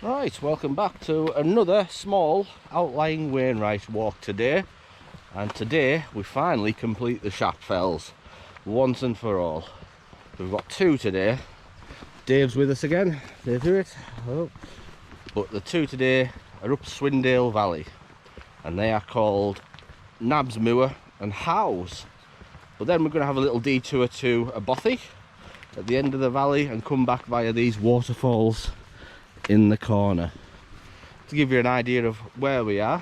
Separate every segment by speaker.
Speaker 1: Right, welcome back to another small outlying Wainwright walk today. And today we finally complete the shaft fells once and for all. We've got two today. Dave's with us again. Dave, do it. Oh. But the two today are up Swindale Valley, and they are called Nabs Moor and Howes. But then we're going to have a little detour to a Bothy at the end of the valley and come back via these waterfalls in the corner. To give you an idea of where we are,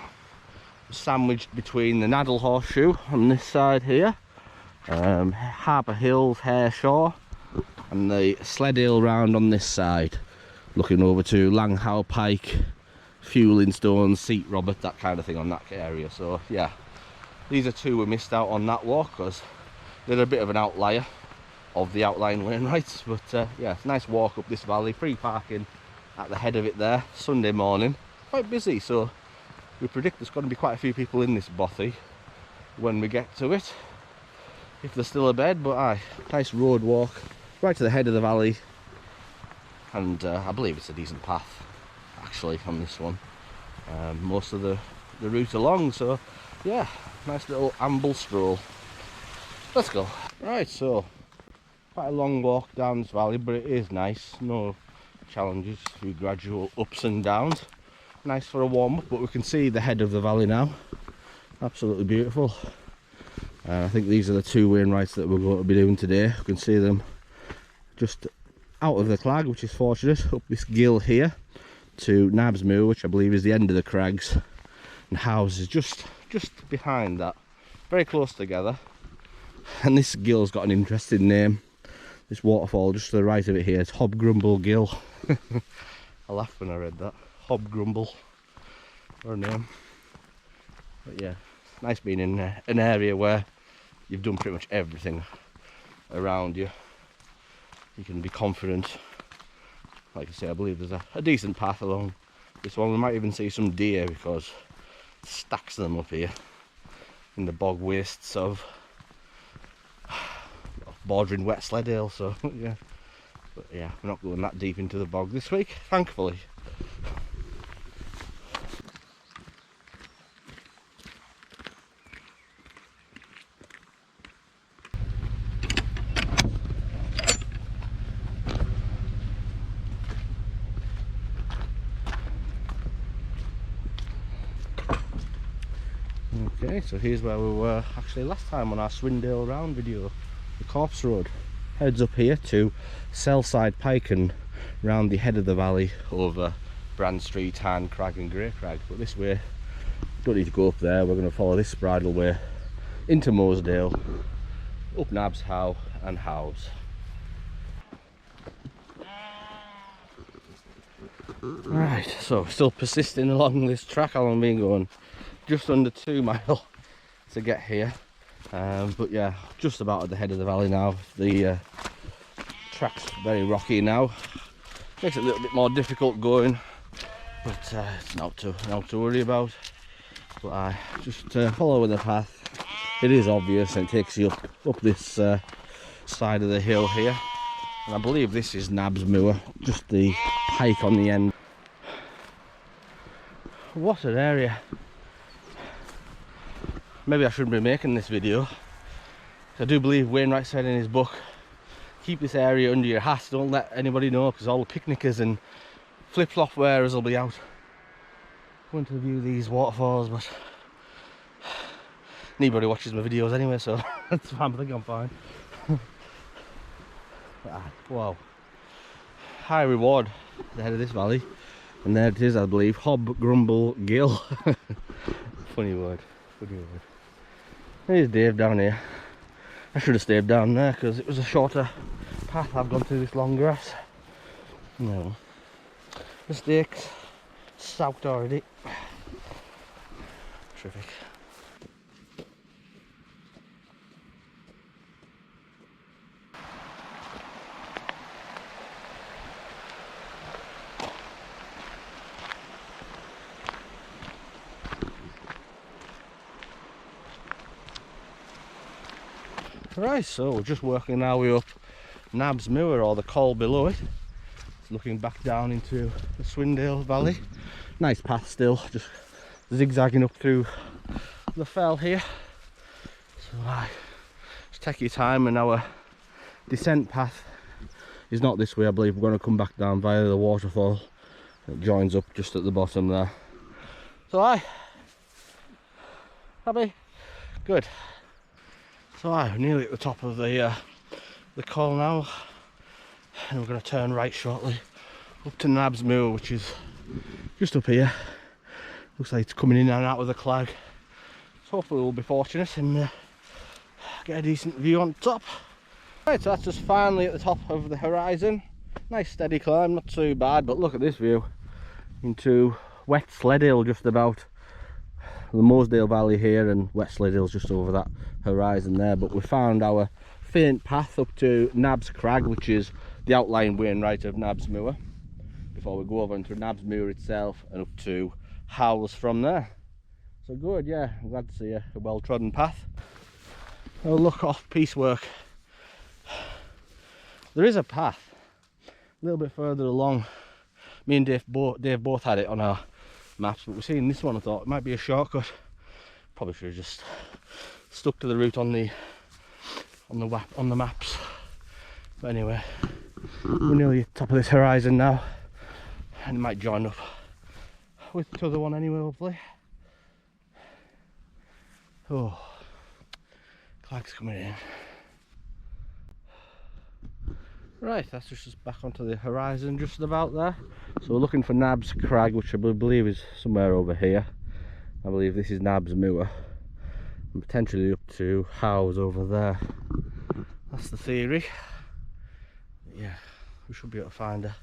Speaker 1: sandwiched between the Naddle Horseshoe on this side here, Harbour Hills, Hareshaw, and the Slade round on this side, looking over to Langhow Pike, Fueling Stones, Seat Robert, that kind of thing on that area. So yeah, these are two we missed out on that walk because they're a bit of an outlier of the outlying Wainwrights. But yeah, it's a nice walk up this valley, free parking at the head of it there. Sunday morning, quite busy, so we predict there's going to be quite a few people in this Bothy when we get to it, if there's still a bed. But aye, nice road walk right to the head of the valley, and I believe it's a decent path actually on this one, most of the route along. So yeah, nice little amble stroll. Let's go. Right, so quite a long walk down this valley, but it is nice. No challenges, a few gradual ups and downs. Nice for a warm up, but we can see the head of the valley now. Absolutely beautiful. I think these are the two Wainwrights that we're going to be doing today. You can see them just out of the Clag, which is fortunate, up this gill here to Nabs Moor, which I believe is the end of the crags, and Howes is just behind that, very close together. And this gill's got an interesting name. This waterfall just to the right of it here, it's Hobgrumble Gill. I laughed when I read that. Hobgrumble, what a name. But yeah, nice being in an area where you've done pretty much everything around you. You can be confident. Like I say, I believe there's a decent path along this one. We might even see some deer because it stacks them up here in the bog wastes of bordering wet Slindale. So yeah, but yeah, we're not going that deep into the bog this week, thankfully. Okay, so here's where we were actually last time on our Swindale round video, the Corpse Road. Heads up here to Sellside Pike and round the head of the valley over Brand Street, Han Crag and Grey Crag. But this way, don't need to go up there, we're going to follow this bridle way into Mosdale, up Nabs Howe and Howes. Right, so still persisting along this track. How long have I been going? Just under 2 miles to get here, but yeah, just about at the head of the valley now. The track's very rocky now, makes it a little bit more difficult going, but it's not to worry about. But I just following the path. It is obvious, and it takes you up this side of the hill here, and I believe this is Nabs Moor, just the pike on the end. What an area. Maybe I shouldn't be making this video. I do believe Wainwright said in his book, keep this area under your hat, don't let anybody know, because all the picnickers and flip-flop wearers will be out going to view these waterfalls. But nobody watches my videos anyway, so that's fine. I think I'm fine. Wow, high reward at the head of this valley, and there it is, I believe, Hobgrumble Gill. Funny word. There's Dave down here. I should have stayed down there because it was a shorter path. I've gone through this long grass. No mistakes, soaked already. Terrific. Right, so we're just working our way up Nabs Moor, or the col below it. It's looking back down into the Swindale Valley. Nice path still, just zigzagging up through the fell here. So just take your time, and our descent path is not this way. I believe we're going to come back down via the waterfall. It joins up just at the bottom there. So happy? Good. So we're nearly at the top of the col now, and we're going to turn right shortly up to Nabs Moor, which is just up here. Looks like it's coming in and out of the clag. So hopefully we'll be fortunate and get a decent view on top. Right, so that's just finally at the top of the horizon. Nice steady climb, not too bad, but look at this view into wet Slindale, just about. The Mosedale Valley here, and wet Slindale's just over that horizon there. But we found our faint path up to Nabs Crag, which is the outlying Wainwright of Nabs Moor, before we go over into Nabs Moor itself and up to Howes from there. So good, yeah, I'm glad to see a well-trodden path. Oh, look, off piecework. There is a path a little bit further along. Me and Dave both had it on our maps, but we've seen this one. I thought it might be a shortcut. Probably should have just stuck to the route on the maps. But anyway, we're nearly at the top of this horizon now, and it might join up with the other one anyway, hopefully. Oh, clag's coming in. Right, that's just back onto the horizon just about there. So we're looking for Nabs Crag, which I believe is somewhere over here. I believe this is Nabs Moor, and potentially up to Howes over there. That's the theory. But yeah, we should be able to find a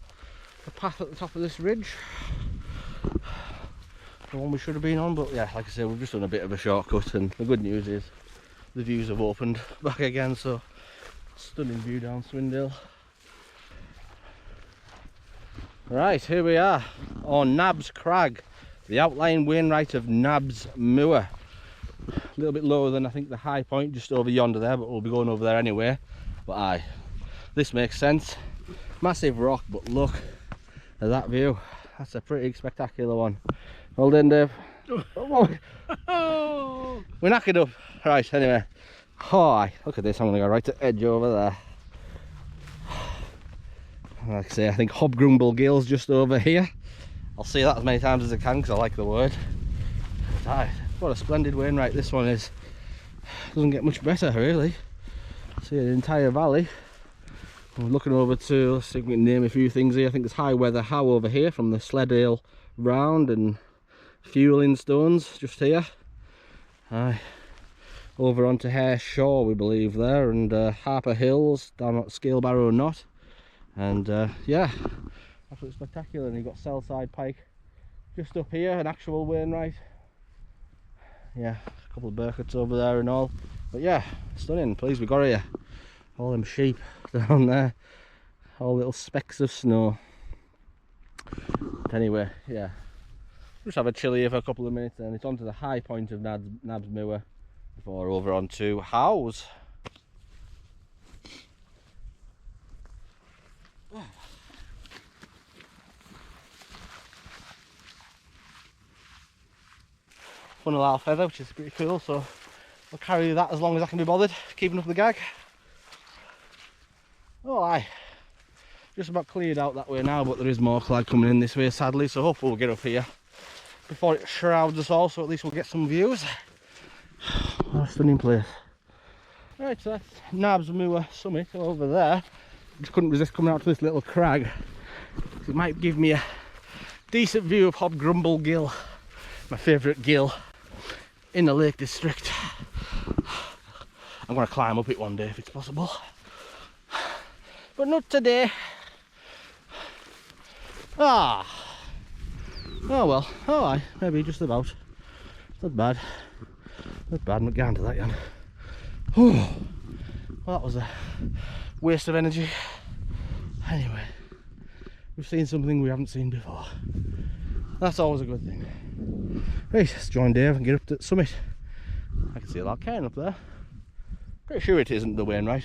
Speaker 1: path at the top of this ridge. The one we should have been on, but yeah, like I said, we've just done a bit of a shortcut, and the good news is the views have opened back again, so stunning view down Swindale. Right, here we are on Nabs Crag, the outlying Wainwright of Nabs Moor. A little bit lower than I think the high point, just over yonder there, but we'll be going over there anyway. But this makes sense. Massive rock, but look at that view. That's a pretty spectacular one. Hold in, Dave. Oh. We're knackered up. Right, anyway. Oh, look at this, I'm going to go right to the edge over there. Like I say, I think Hobgrumble Gill's just over here. I'll say that as many times as I can because I like the word. But, what a splendid Wainwright this one is. Doesn't get much better really. See an entire valley. We're looking over to, let's see if we can name a few things here. I think there's High Weather How over here from the Slindale round, and Fueling Stones just here. Over onto Hare Shaw we believe there, and Harper Hills down at Scalebarrow Knot. And yeah, absolutely spectacular. And you've got Sellside Pike just up here, an actual Wainwright. Yeah, a couple of Burketts over there and all. But yeah, stunning. Pleased we got here. All them sheep down there, all little specks of snow. But anyway, yeah, just have a chill here for a couple of minutes, and it's on to the high point of Nabs Moor before over onto Howes. Funnel half feather, which is pretty cool, so I'll carry that as long as I can be bothered, keeping up the gag. Oh just about cleared out that way now, but there is more clag coming in this way sadly, so hopefully we'll get up here before it shrouds us all, so at least we'll get some views. What a stunning place. Right, so that's Nabs Moor summit over there. Just couldn't resist coming out to this little crag. It might give me a decent view of Hobgrumble Gill, my favourite gill in the Lake District. I'm going to climb up it one day if it's possible, but not today. Oh well, maybe just about. Not bad, not going to that yet. Oh, well, that was a waste of energy. Anyway, we've seen something we haven't seen before. That's always a good thing. Right, let's join Dave and get up to the summit. I can see a lot of cairn up there. Pretty sure it isn't the Wainwright.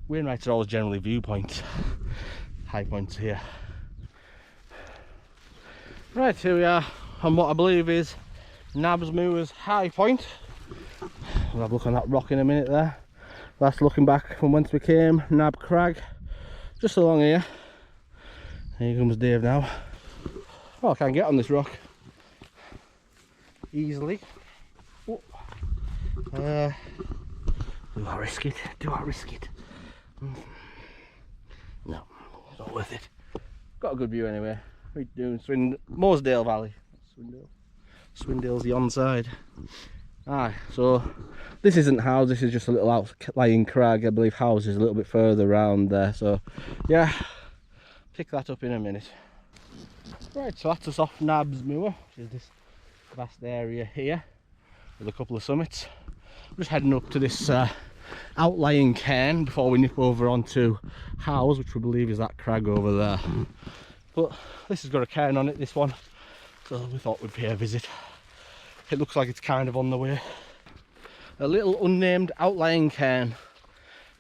Speaker 1: Wainwrights are always generally viewpoints, high points here. Right, here we are on what I believe is Nabs Moor's high point. We'll have a look on that rock in a minute there. That's looking back from whence we came, Nabs Crag. Just along here. Here comes Dave now. Oh, I can't get on this rock easily. Oh. Do I risk it? Do I risk it? No, it's not worth it. Got a good view anyway. We're doing Mosedale Valley. Swindale. Swindale's the on side. Aye, so this isn't Howes, this is just a little outlying crag. I believe Howes is a little bit further around there, so yeah, pick that up in a minute. Right, so that's us off Nabs Moor, which is this vast area here with a couple of summits. I'm just heading up to this outlying cairn before we nip over onto Howes, which we believe is that crag over there. But this has got a cairn on it, this one, so we thought we'd pay a visit. It looks like it's kind of on the way. A little unnamed outlying cairn.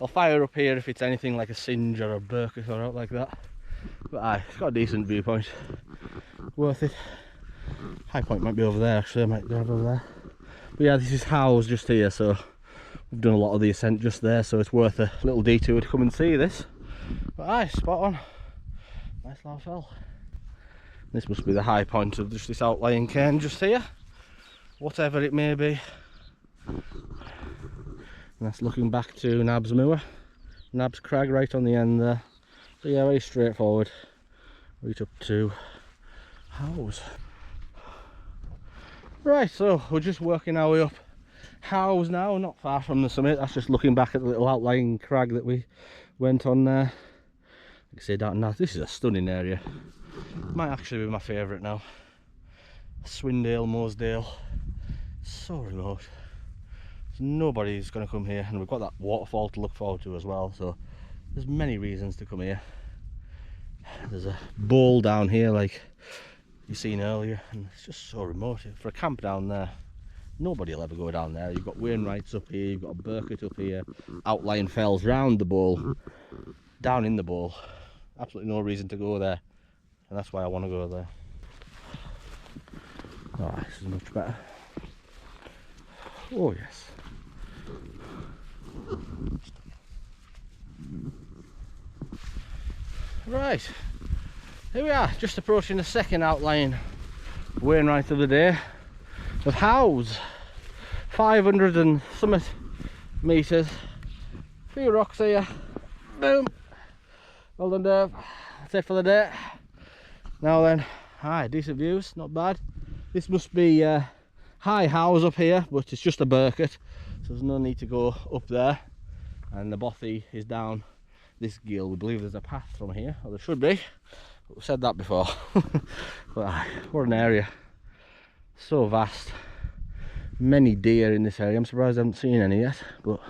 Speaker 1: I'll fire up here if it's anything like a Singe or a Burkett or out like that. But aye, it's got a decent viewpoint. Worth it. High point might be over there actually, I might drive over there. But yeah, this is Howes just here, so we've done a lot of the ascent just there, so it's worth a little detour to come and see this. But aye, spot on. Nice large fell. This must be the high point of just this outlying cairn just here. Whatever it may be. And that's looking back to Nabs Moor. Nabs Crag right on the end there. So yeah, very straightforward. Right up to Howes. Right, so we're just working our way up Howes now, not far from the summit. That's just looking back at the little outlying crag that we went on there. Like I say, down now, this is a stunning area. Might actually be my favourite now. Swindale, Mosdale. So remote. So nobody's going to come here, and we've got that waterfall to look forward to as well, so there's many reasons to come here. There's a bowl down here like you seen earlier, and it's just so remote. For a camp down there, nobody will ever go down there. You've got Wainwrights up here, you've got a Burkett up here, outlying fells round the bowl, down in the bowl. Absolutely no reason to go there, and that's why I want to go there. Oh, this is much better. Oh yes. Right, here we are, just approaching the second outlying Wainwright of the day of Howes. 500 and something metres. A few rocks here. Boom. Well done, Dave. That's it for the day. Now then, aye, decent views, not bad. This must be high Howes up here, but it's just a Burkett, so there's no need to go up there. And the Bothy is down this gill. We believe there's a path from here, or there should be, but we've said that before. But aye, what an area. So vast. Many deer in this area. I'm surprised I haven't seen any yet, but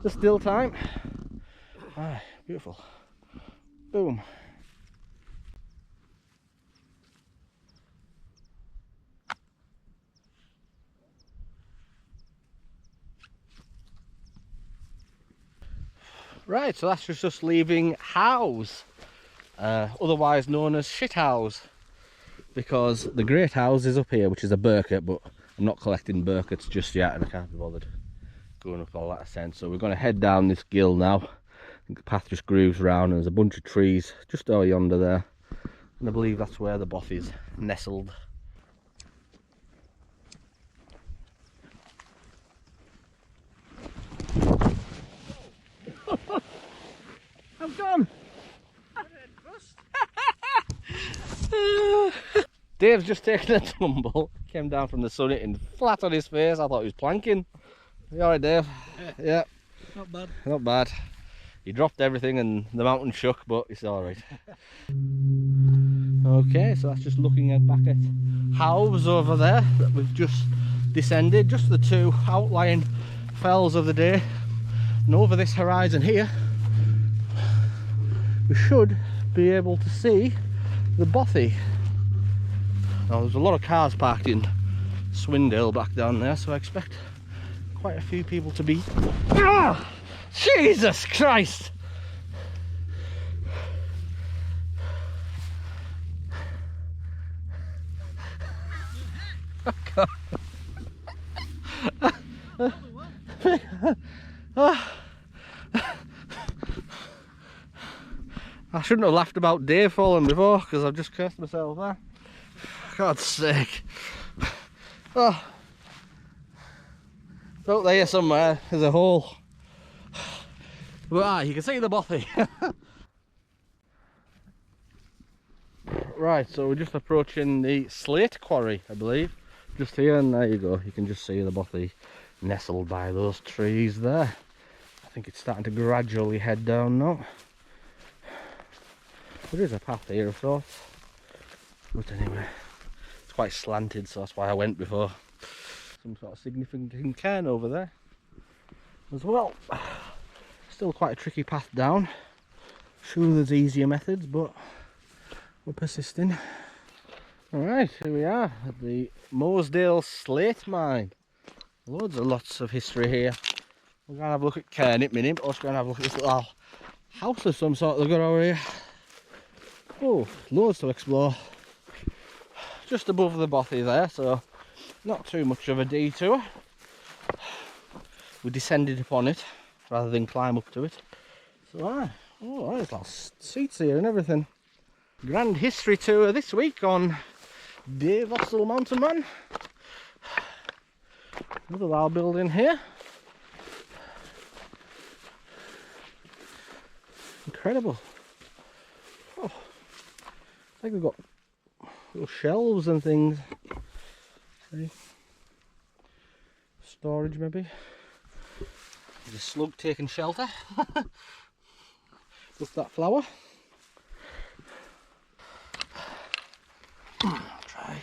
Speaker 1: there's still time. Aye, beautiful. Boom. Right, so that's just leaving Howes, otherwise known as Shit Howes, because the Great Howes is up here, which is a Burkett, but I'm not collecting Burketts just yet, and I can't be bothered going up all that ascent. So we're going to head down this gill now. I think the path just grooves round, and there's a bunch of trees just over yonder there, and I believe that's where the Bothy's nestled. I'm gone. Dave's just taken a tumble, came down from the summit and flat on his face. I thought he was planking. You alright, Dave? Yeah.
Speaker 2: Not bad.
Speaker 1: Not bad. He dropped everything and the mountain shook, but it's alright. Okay, so that's just looking back at Howes over there that we've just descended. Just the two outlying fells of the day. And over this horizon here, we should be able to see the Bothy. Now there's a lot of cars parked in Swindale back down there, so I expect quite a few people to be... Ah! Jesus Christ! I shouldn't have laughed about Dave falling before, because I've just cursed myself there. God's sake. Oh. Out there somewhere there's a hole. But you can see the bothy. Right, so we're just approaching the Slate quarry, I believe. Just here, and there you go. You can just see the bothy nestled by those trees there. I think it's starting to gradually head down now. There is a path here of sorts. But anyway, it's quite slanted, so that's why I went before. Some sort of significant cairn over there as well. Still quite a tricky path down. Sure there's easier methods, but we're persisting. Alright, here we are at the Mosdale Slate mine. Lots of history here. We're going to have a look at cairn in a minute, but also going to have a look at this little house of some sort they've got over here. Oh, loads to explore. Just above the bothy there, so not too much of a detour. We descended upon it rather than climb up to it. So oh, there's little seats here and everything. Grand history tour this week on Dave Hostel Mountain Man. Another little building here. Incredible. Oh, I think we've got little shelves and things. See? Storage maybe. There's a slug taking shelter. With that flower. I'll try.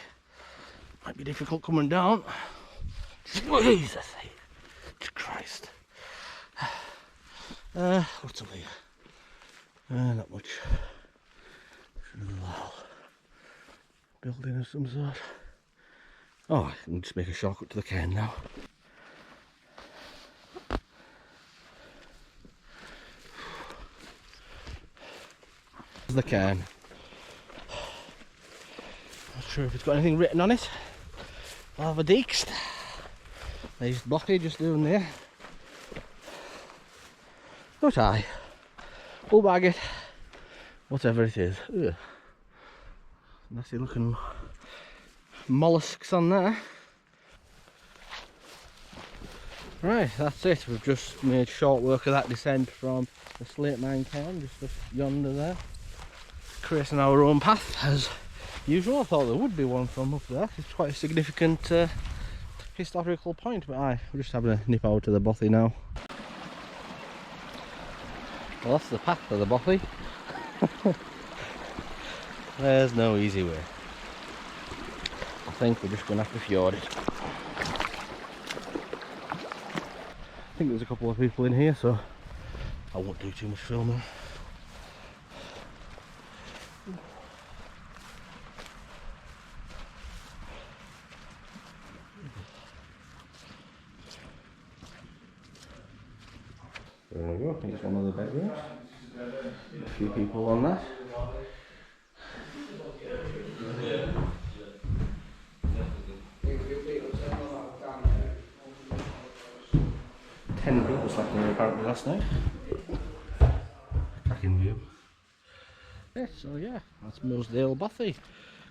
Speaker 1: Might be difficult coming down. Jesus Christ. What's over here? Not much. Another little building of some sort. Oh, I can just make a shortcut to the cairn now. There's the cairn. Not sure if it's got anything written on it. I'll have a deekst. There's Bothy just doing there. But we'll bag it. Whatever it is. Ugh. Nasty looking mollusks on there. Right, that's it. We've just made short work of that descent from the Slate mine cairn, just up yonder there. Creating our own path as usual. I thought there would be one from up there. It's quite a significant historical point, but we're just having a nip out to the bothy now. Well, that's the path to the bothy. There's no easy way. I think we're just going to have to fjord it. I think there's a couple of people in here, so I won't do too much filming. There we go, I think it's one of the bedrooms. A few people on that. People slept in there apparently last night. Cracking view. Yeah, so yeah, that's Mosedale Bothy.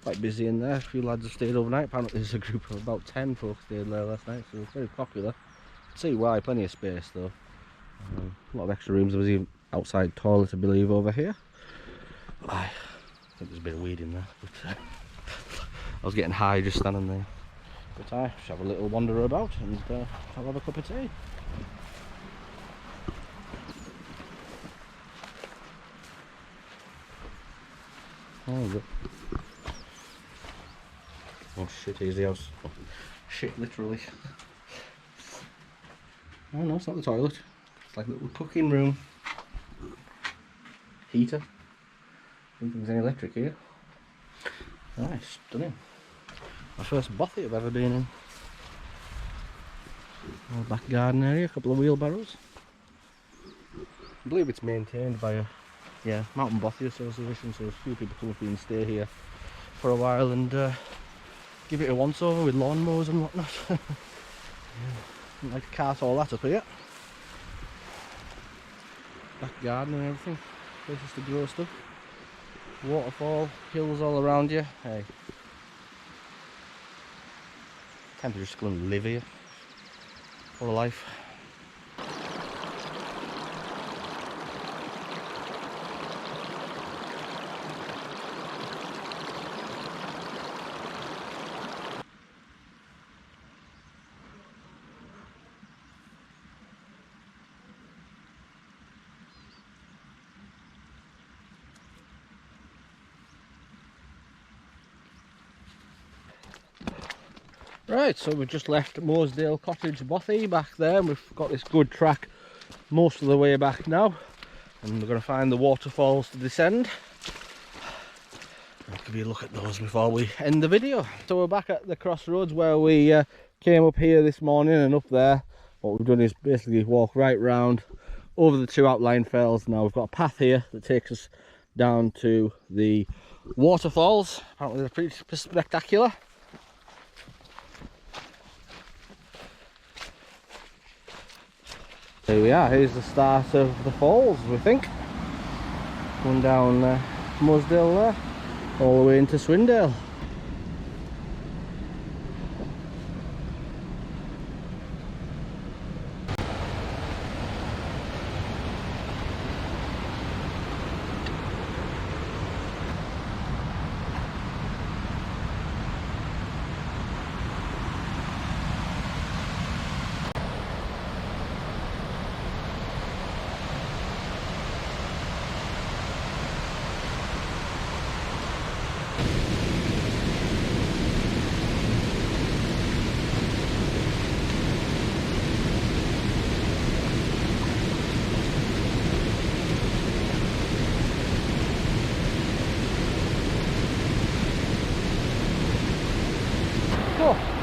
Speaker 1: Quite busy in there. A few lads have stayed overnight. Apparently there's a group of about 10 folks stayed there last night, so it's very popular. See why, plenty of space though. A lot of extra rooms. There was even outside toilet I believe over here. I think there's a bit of weed in there, but I was getting high just standing there. But I should have a little wander about and I'll have a cup of tea. Oh, oh shit, here's the house. Oh, shit, literally. Oh no, it's not the toilet. It's like a little cooking room. Heater. I don't think there's any electric here. Nice, stunning. My first bothy I've ever been in. Little back garden area, a couple of wheelbarrows. I believe it's maintained by a Mountain Bothy Association, so a few people come up here and stay here for a while and give it a once over with lawnmowers and whatnot. Yeah. Like to cart all that up here. Back garden and everything. Places to grow stuff. Waterfall, hills all around you. Hey. Time to just go and live here for life. Right, so we've just left Mosdale Cottage Bothy back there, and we've got this good track most of the way back now, and we're going to find the waterfalls to descend. I'll give you a look at those before we end the video. So we're back at the crossroads where we came up here this morning, and up there what we've done is basically walk right round over the two outlying fells. Now we've got a path here that takes us down to the waterfalls. Apparently they're pretty spectacular. Here we are, here's the start of the falls, we think. Going down Mosdale there, all the way into Swindale.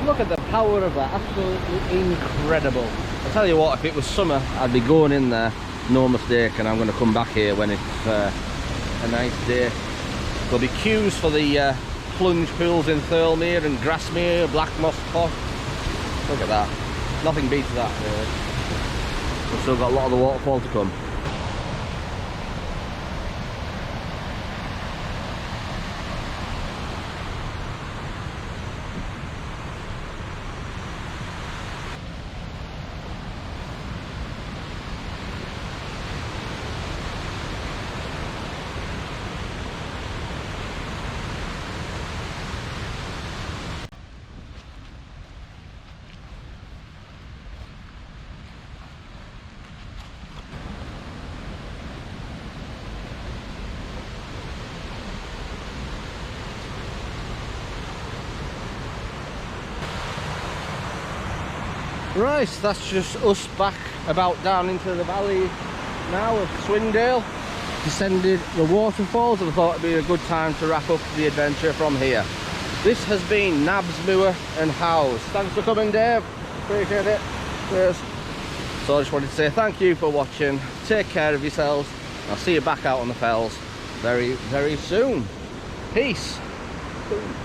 Speaker 1: Look at the power of that, absolutely incredible. I'll tell you what, if it was summer I'd be going in there, no mistake, and I'm going to come back here when it's a nice day. There'll be queues for the plunge pools in Thirlmere and Grasmere, Black Moss Pot. Look at that, nothing beats that really. We've still got a lot of the waterfall to come. Right, that's just us back about down into the valley now of Swindale. Descended the waterfalls, and I thought it'd be a good time to wrap up the adventure from here. This has been Nabs Moor and Howes. Thanks for coming, Dave. Appreciate it. Cheers. So I just wanted to say thank you for watching. Take care of yourselves. I'll see you back out on the fells very, very soon. Peace. Boom.